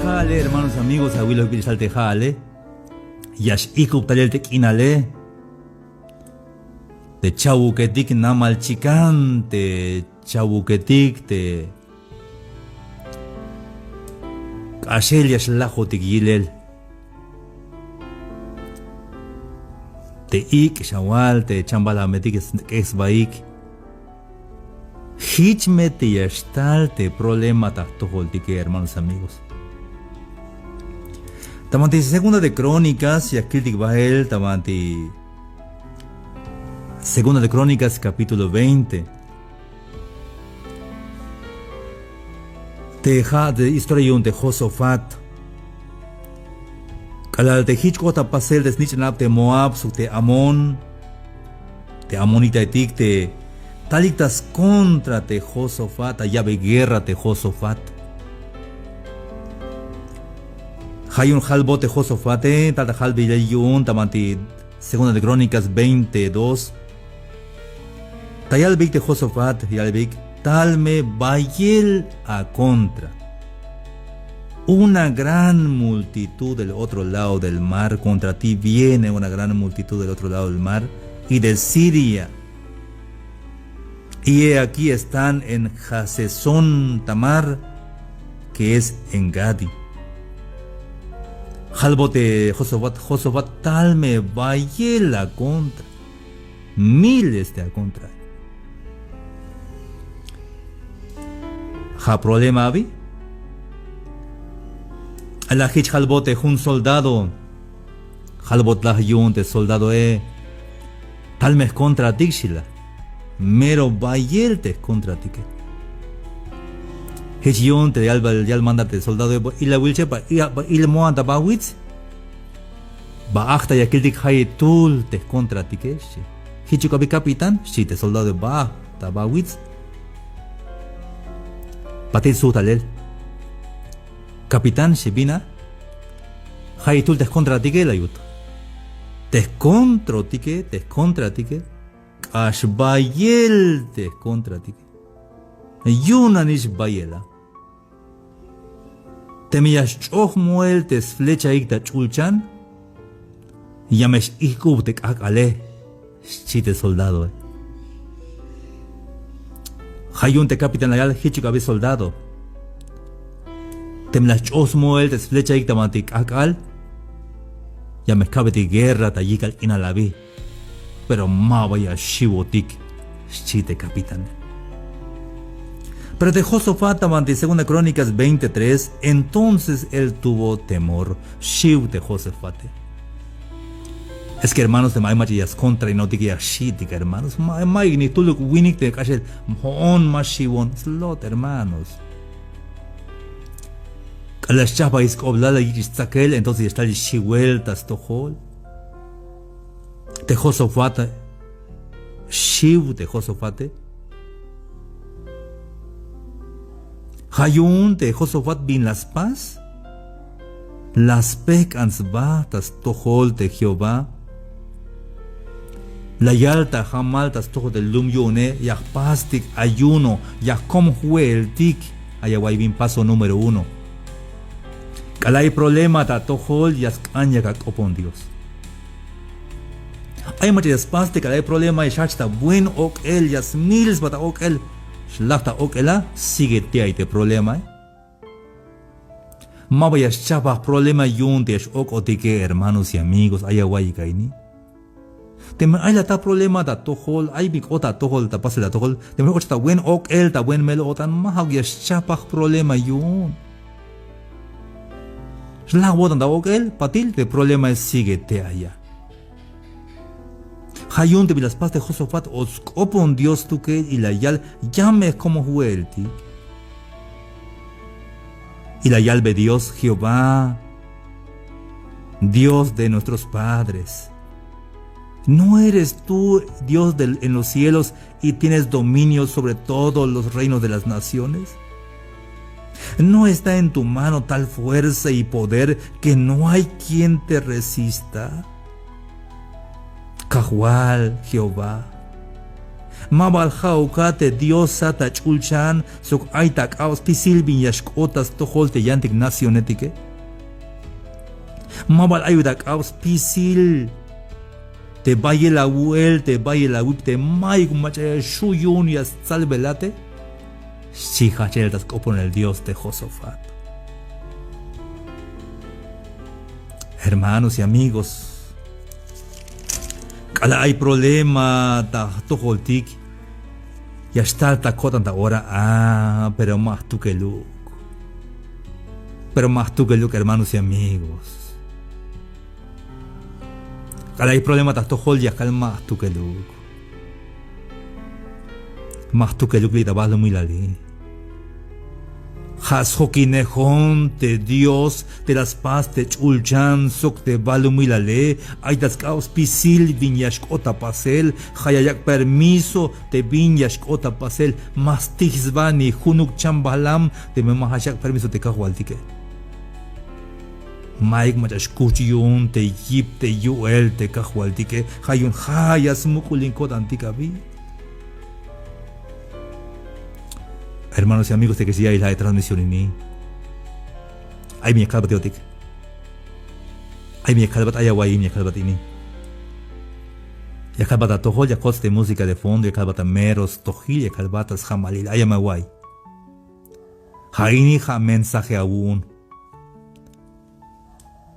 jale, hermanos amigos, abuelos que jale. Yash ikup talel te kinale. Te chabuketik namal chicante, chabuketik te. Ashel yash lajotik yilel. Te ik shawal te chambala metik es baik. Hichme te yashtal te problema tahtojoltike, hermanos amigos. Tamanti segunda de Crónicas y akiltik bahel tamanti segunda de Crónicas capítulo 20. Teja de historia de Josafat. Kalal te hichkota pasel de snichnap te Moab su te Amón. Te Amonita etik te taliktas contra te Josafat, llave guerra te Josafat. Hayun halbo te Josafate, tata halbe yun tamanti segunda de Crónicas 22. Tayalbik te Josafat, yalbik talme bayel a contra. Una gran multitud del otro lado del mar, contra ti viene una gran multitud del otro lado del mar y de Siria. Y aquí están en Hasesón Tamar, que es en Gadi. Halbote Josafat talme bayel a contra. Miles de a contra. ¿Ha problema abi? La hich halbote un soldado. Halbot la yun te soldado talme contra dixila. Mero bayel te contra ti. Hich yun te yal mandate soldado y la wilchepa y le moanta bawitz. Ba achta yakildik hay tul te contra ti que. Hichu kabi capitán, si te soldado ba tabawitz. Patil sutalel. Capitán Shibina. Haitul te contra ti que la yut. Te contra ti que. Ashbayel te contra ti que. Yunanish bayela. Te miyash choch muel te flecha ikta chulchan. Yamesh ikub te kakale. Chite soldado. Hayun te capitán ayal hichukabi soldado. Temlas osmoel te flecha iktamantik akal. Ya me cabeti guerra tayikal inalabi. Pero ma vaya shivotik. Chite capitán. Pero de Josafat tamanti segunda Crónicas 23. Entonces él tuvo temor. Shiv de Josafat. Es que hermanos de Maimachillas contra y no te queda shit, hermanos. Maigni, tú lo winning te cachel. Mon mashivon. Slot, hermanos. Las chapas oblala y saquel, entonces está el shivueltas tohol. Te Josafat. Shiv de Josafat. Hayun de Josafat bin las paz. Las pecans batas tohol de Jehová. La yalta jamaltas todo del lumyone, ya pastic ayuno, ya como fue el tic, allá bin paso número 1. Calay problema ta tojol ya skanya kak opon Dios. Hay muchas pastic calay problema y shachta buen ok el ya smils bata ok el, shlachta ok ela sigue te hay te problema. Mabaya chapa problema yuntes ok otike hermanos y amigos allá kaini. Temen ay la ta problema da tohol ay big ota tohol ta pasel da tohol temen och ta wen ok el ta wen melo otan mahag ya chapach problema yun. Shla wodan da ok el patil de problema sigue te allá. Hayun de las paz de Josafat os opon Dios tu que y la yal llame como huelti. Y la yal ve Dios Jehová, Dios de nuestros padres. ¿No eres tú Dios en los cielos y tienes dominio sobre todos los reinos de las naciones? ¿No está en tu mano tal fuerza y poder que no hay quien te resista? Cajual, Jehová, Mabal jaukate diosa ta chulchan sok aitak aus pisil bin yashkotas toholte yantik nacionetike. Mabal ayudak aus pisil te baye la wuel te baye la wip te maik macha shuyun yas salvelate. Shija cheltas copon el dios de Josafat. Hermanos y amigos, cada hay problema ta toholtik ya está ta cotan ahora pero más tú que look hermanos y amigos, cada hay problema ta tohol ya calma tú que look li tabalo muy lali has hokinejon te Dios te las paz te chulchan sok te balumilale ay das caos pisil vinyashkota pasel hayayak permiso te vinyashkota pasel mastihzvani hunuk chambalam te memahayak permiso te kahwaltike maik machashkuchiyun te yip te yuel te kahwaltike hayun hayas mukulinkot antikavi. Hermanos y amigos de que si hay la transmisión en mí, hay mi calvat teotic, hay mi calvat ayawai mi calvat ini, ya calvat a tohol ya coste música de fondo ya calvat a meros tohil ya calvat a jamalil ayamawai, haini ha mensaje aún,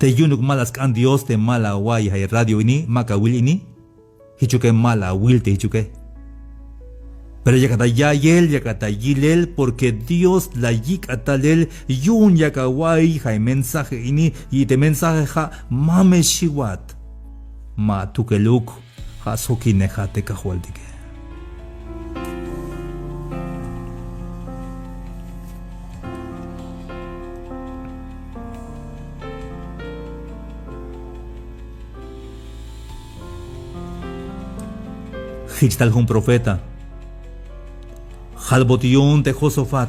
te yunuk malas can Dios te mala wai hay radio ini makawil ini, hichuke mala will te hichuke. Pero yakatayayel, yakatayilel, porque Dios la yikatalel, yun yakawai, hay mensaje ini, y te mensaje ha mame shiwat, ma tukeluk, ha sokineja te kahualdike. Hichtal un profeta. Jalbotión de Josafat,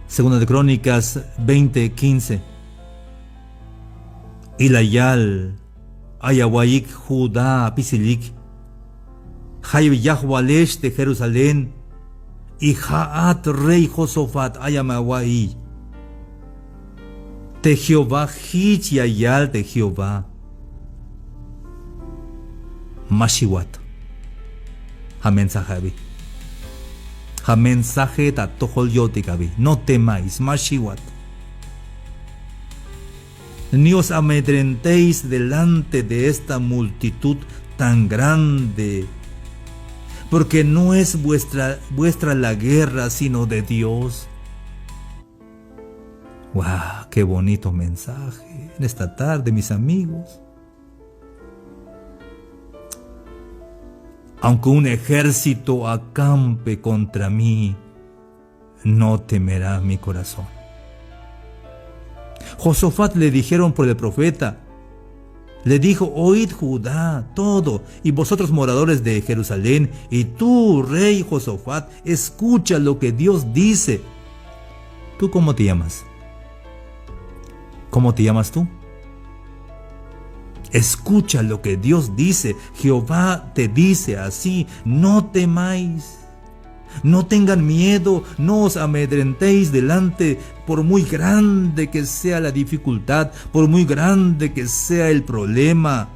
segunda de Crónicas 20:15. Ilayal, Ayahuaik, Judá, Pisilik, Hayb Yahwalesh de Jerusalén, y Jaat, rey Josafat, Ayamawai. De Jehová, Hich Yayal de Jehová. Mashiwat, Mensaje. Ha mensaje ta tohol yotikabi, no temáis, mashiwat. Ni os amedrentéis delante de esta multitud tan grande, porque no es vuestra la guerra, sino de Dios. ¡Wow! ¡Qué bonito mensaje en esta tarde, mis amigos! Aunque un ejército acampe contra mí, no temerá mi corazón. Josafat le dijeron por el profeta, le dijo, oíd Judá, todo, y vosotros moradores de Jerusalén, y tú, rey Josafat, escucha lo que Dios dice. ¿Tú cómo te llamas? ¿Cómo te llamas tú? Escucha lo que Dios dice. Jehová te dice así, no temáis, no tengan miedo, no os amedrentéis delante, por muy grande que sea la dificultad, por muy grande que sea el problema.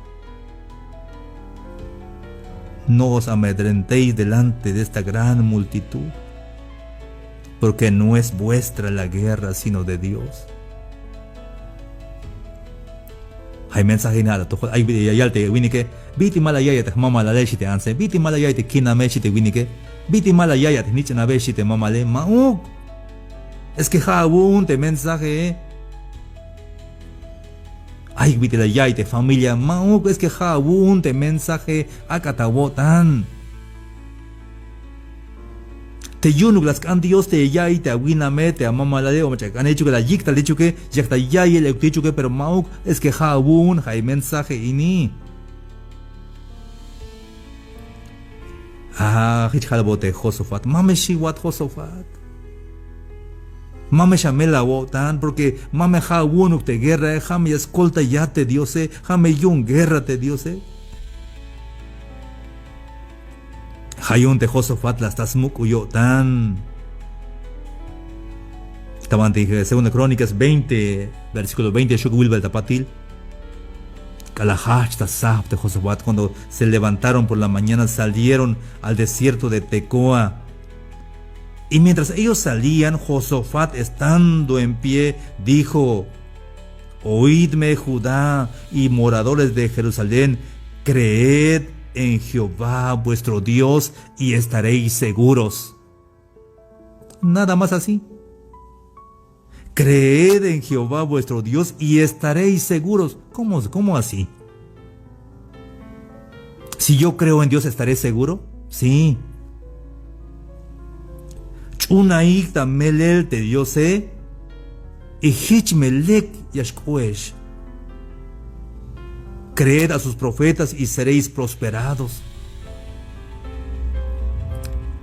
No os amedrentéis delante de esta gran multitud, porque no es vuestra la guerra, sino de Dios. Hay mensaje nada, hay yayal te winike, biti mala yaya te mama la leche te anse, biti mala yaya te kina mechi te winike, biti mala yaya te niche na bechi te mama le mauk. Es que jabun te mensaje. Ay biti la yaya te familia mauk, es que jabun te mensaje akatawotan. Te yunuk las can Dios te yay te awiname te amama la de o macha han hecho que la yik tal dicho que ya está yay el dicho que pero mauk es que jabun hay mensaje ini. Hich jalbote Josafat, mame shiwat Josafat. Mame shamela wotan porque mame jabun te guerra, jame escolta ya te diose, jame yun guerra te diose. Hayun te Josafat las tasmuk uyo tan. Estaban de Segunda Crónicas 20, versículo 20, Shuk Wilbel Tapatil. Kalahach tasab de Josafat, cuando se levantaron por la mañana, salieron al desierto de Tecoa. Y mientras ellos salían, Josafat, estando en pie, dijo: Oídme, Judá y moradores de Jerusalén, creed en Jehová vuestro Dios y estaréis seguros. Nada más así. Creed en Jehová vuestro Dios y estaréis seguros. ¿Cómo así? Si yo creo en Dios, ¿estaré seguro? Sí. Chunaik melel te Diose y hichmelek yashkoesh. Creed a sus profetas y seréis prosperados.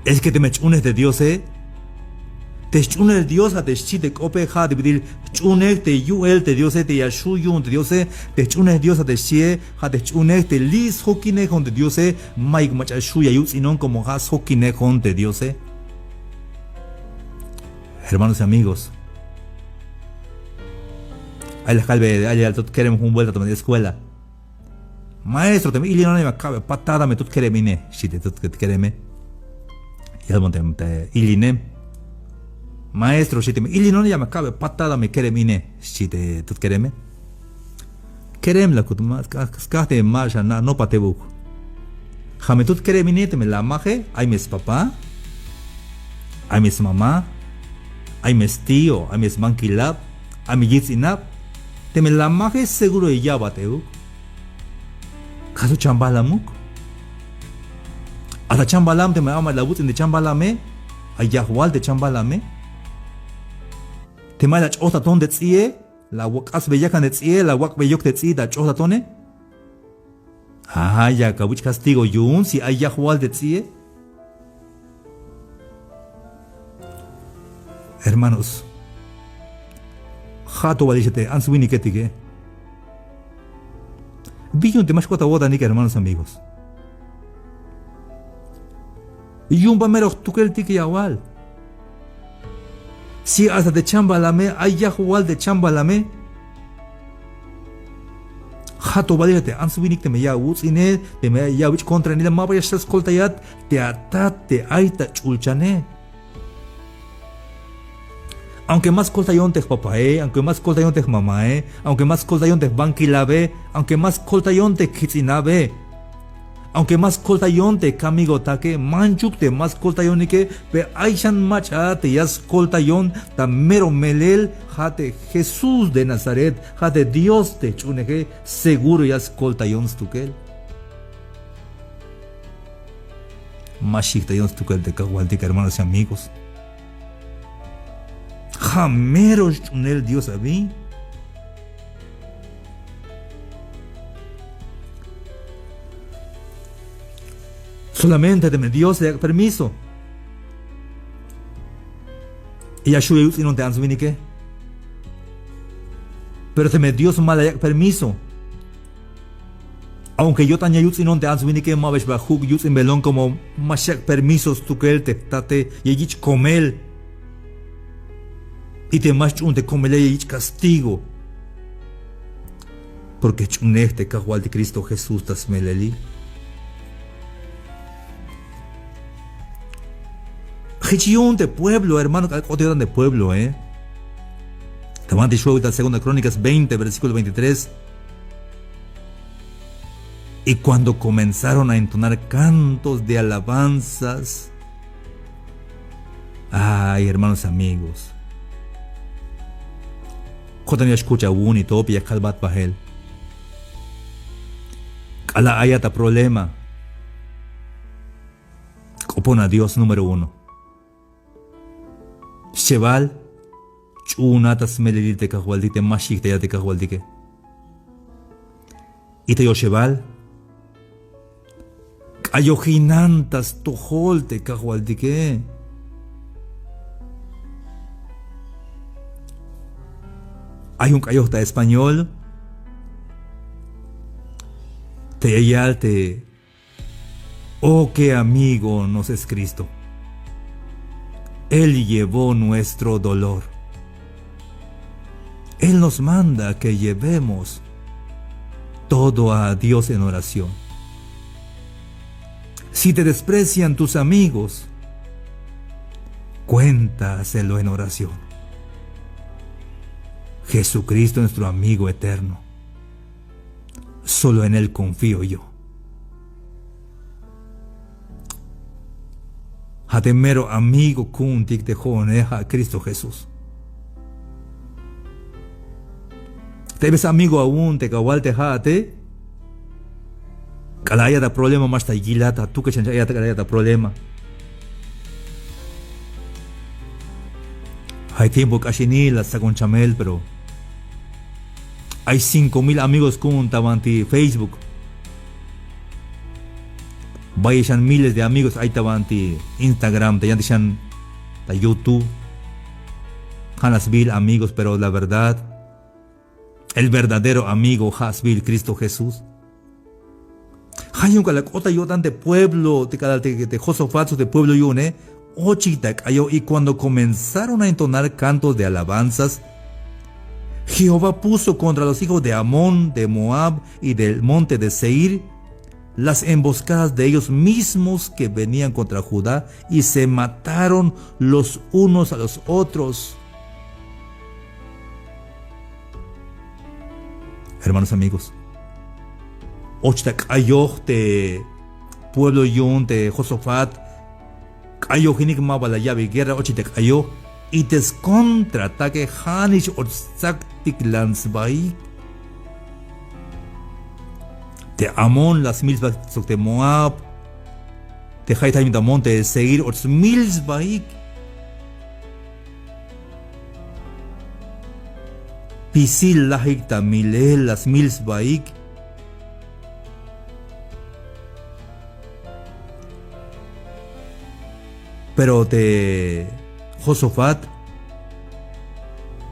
Es que te me chunes de Dios, te chunes de Dios a te chite cope ha de pedir chunes te yuel te Dios te yashuyun de Dios te chunes de Dios a te chie ha te chunes te lis hokine con de Dios maik machashuya yu sinon como has hokine con de Dios. Hermanos y amigos, ahí las calve, ahí queremos un vuelta a la escuela. Maestro, te me ili no me acabe patada me tut queremine, si te tut quereme. Y al monte ilinem. Maestro, si te me ili no me acabe patada me queremine, si te tut quereme. Querem la kutma, cascate marcha no patebuk. Jame tut queremine te me la maje, ay mis papá, ay mis mamá, ay mis tío, ay mis manquilab, ay mis yitzinab, te me la maje seguro de ya batebuk. ¿Caso chambalamuk? Hasta chambalam te me ama la butin de chambalame, ay yahual de chambalame. Te me la chota ton de tzie, la wakas beyakan de tzie, la wak beyok de tzie da chota tone. Ah, ya kabuch castigo yun si ay yahual de tzie. Hermanos, jato valishete answini ketige. Billun te mashkota woda nika, hermanos amigos. Yumba mero tukel tiki yawal. Si hasta de chambalame, ay yahual de chambalame. Jato valishete answini te me ya wutsine, te me ya wich contra ni la mapa ya shas koltayat, te atat te aita chulchane. Aunque más coltayón te papae, aunque más coltayón te mamae, aunque más coltayón te banquilabe, aunque más coltayón te kitzinabe, aunque más coltayón te camigotaque, manchuk te más coltayón que pe aishan macha te yas coltayón ta mero melel jate Jesús de Nazaret, jate Dios te chuneje, seguro yas coltayón stukel. Mashik tayón stukel de cagualtica, hermanos y amigos. Jamero chunel Dios a mí. Solamente deme Dios le da permiso. Y Yahshua y no te han subido ni qué. Pero deme Dios mal le da permiso. Aunque yo taña yutz y no te han subido ni qué, mabesh bajuk yutz en belón como mashak permisos tu que él te tate y yich comel. Y te más chun te comele y castigo. Porque chunek te cajual de Cristo Jesús tas meleli. Hichión de pueblo, hermano, otro de pueblo, Te van a decir en Segunda Crónicas 20, versículo 23. Y cuando comenzaron a entonar cantos de alabanzas, ay, hermanos amigos, cuando yo escucho un y todo, ya calvat bahel. Kala ayata problema. Opona a Dios número 1. Cheval, chunatas melelite kahualdite, mashik te yate kahualdike. Y te yo cheval, ayojinantas tojolte kahualdike. Hay un cayota español, te yalte Oh, qué amigo nos es Cristo. Él llevó nuestro dolor. Él nos manda que llevemos todo a Dios en oración. Si te desprecian tus amigos, cuéntaselo en oración. Jesucristo, nuestro amigo eterno. Solo en Él confío yo. Hatemero amigo kuntik te joneja Cristo Jesús. Te ves amigo aún te kawal te jate. Kalaya da problema más ta gilata tú que chanchaya te kalaya da problema. Hay tiempo casi ni la con chamel pero hay 5,000 amigos con tabanti Facebook. Vayan miles de amigos ahí tabanti Instagram, te yan ta YouTube. Hanasbil amigos, pero la verdad, el verdadero amigo Hasbil Cristo Jesús. Hayun kalakota yo tan de pueblo, te Josafat de pueblo yo ne, ochita cayó y cuando comenzaron a entonar cantos de alabanzas, Jehová puso contra los hijos de Amón, de Moab y del monte de Seir las emboscadas de ellos mismos que venían contra Judá y se mataron los unos a los otros. Hermanos amigos, ochta cayó de pueblo yun de Josafat, cayó jinikma la llave guerra, ochita cayó y descontrataque hanish orsaktik lansbai de Amón las milsbak de Moab de Haitaim da monte de Seir ors milsbak pisil lahik da milel las milsbak pero de Josafat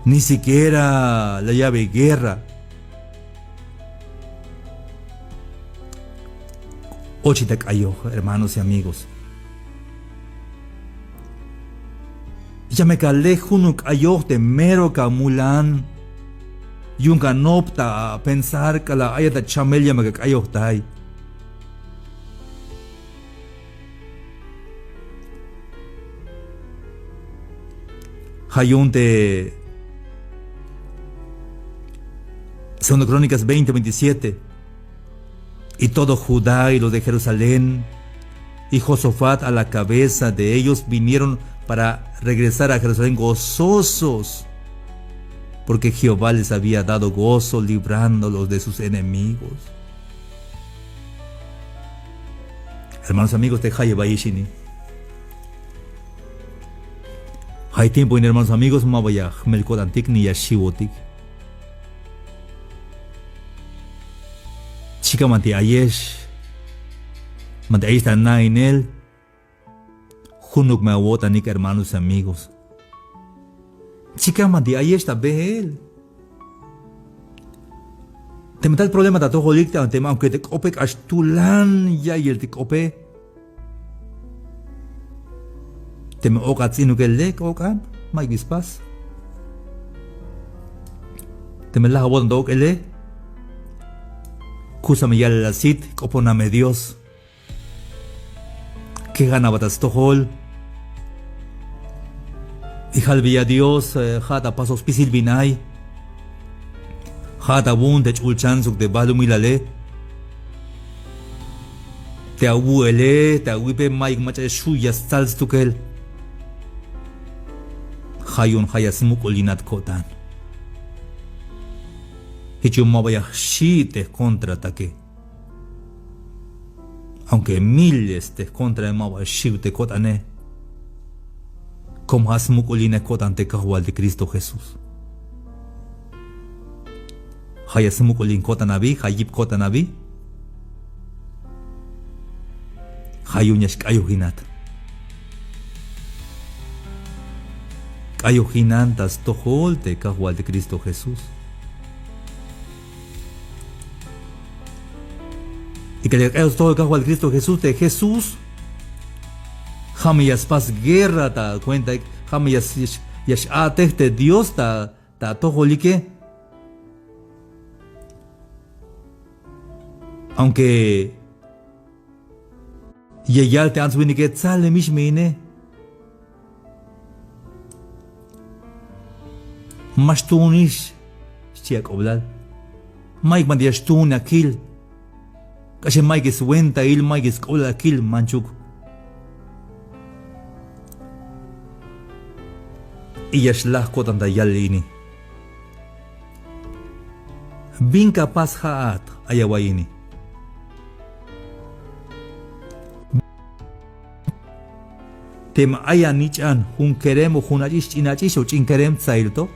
ni siquiera la llave guerra. Ochita cayó, hermanos y amigos. Ya me calé junuk cayó de mero camulan. Yunga nopta a pensar que la haya de chamel ya me cayó tai. Hayun de Segunda Crónicas 20:27. Y todo Judá y los de Jerusalén y Josafat a la cabeza de ellos vinieron para regresar a Jerusalén gozosos, porque Jehová les había dado gozo librándolos de sus enemigos. Hermanos amigos de Hayebayishini, hay tiempo en hermanos amigos Mabaya Melkodantik ni Yashiwotik. Chica manti ayesh, manti ayesh na en él, junuk me awota nik hermanos amigos. Chica manti ayesh ta ve él. Te metal problema ta toho likta ante aunque te kopek ashtulan ya y el te kope. Te me okat sinu que lek okan, mai bispas. Te me la jabón do que le. Cúsame ya la sit, coponame Dios. Que gana batas tohol. Y halvia Dios, jata pasos pisil binay. Jata bun te chulchansuk de balumilale. Te abuele, te awipe maik macha shuya stals tukel. Hayun hayasmuk olinat kotan. Y yo me voy a te contraataque. Aunque miles te contra me voy a te cotane. Como has mucolina cotante cajual de Cristo Jesús. Hayas mucolin cotanabi, hayip cotanabi. Hayuñas cayuhinat. Cayuhinantas tojol te cajual de Cristo Jesús. Y que todo el cajo al Cristo Jesús de Jesús. Jamás pas guerra ta cuenta. Jamás yash de Dios ta todo lique. Aunque yeyal te answini que sale mishmine. Mastunish chiak oblal. Mike mandiashtun akil. Kasi Mike is wenta il Mike is oblal akil manchuk. Iyashlah ko tanda yalini. Bin capaz haat ayawaini. Tema aya nichan hun kerem o hunajish chinachish o chinkerem tsairto.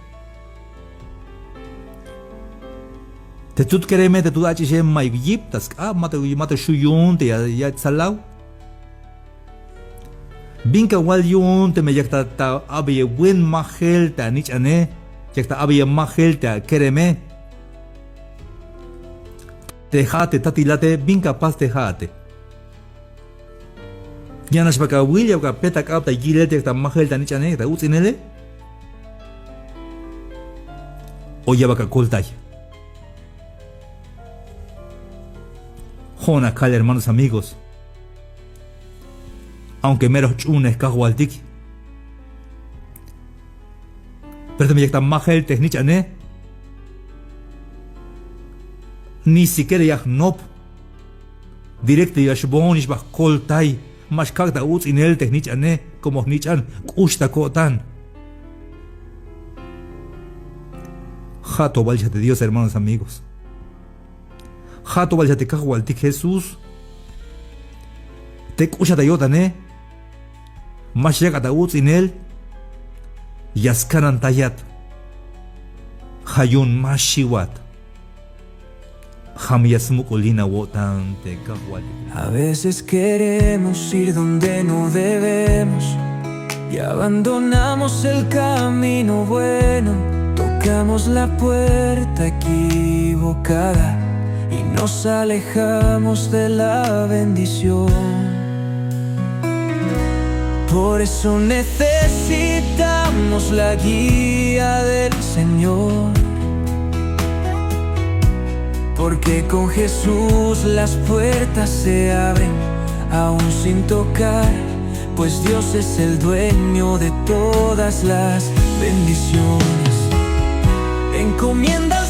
Te tut kereme te tut achishem mai yip tas mate shuyun te ya tsalau. Binka wal yun te me yakta ta abiye wen mahel ta nichane yakta abiye mahel ta kereme. Tejate tatilate binka pas tejate. Yanas baka William ka petak up ta gilete ta mahel ta nichane ta utsinele. O ya baka koltay. Jona cal hermanos amigos. Aunque meros chunes cajualtik. Pero me yakta mahel te nichane. Ni siquiera ya nop. Directo ya shbonish bak koltay. Mas kagda uts in el technichane como nichan kushta kotan. Jato valja de Dios, hermanos amigos. Jato valja te cajualtik Jesús. Te kusha de yotane. Mas llega da uts in el. Yaskanan tayat. Hayun mashiwat. A veces queremos ir donde no debemos y abandonamos el camino bueno. Tocamos la puerta equivocada y nos alejamos de la bendición. Por eso necesitamos la guía del Señor. Porque con Jesús las puertas se abren, aún sin tocar, pues Dios es el dueño de todas las bendiciones. Encomienda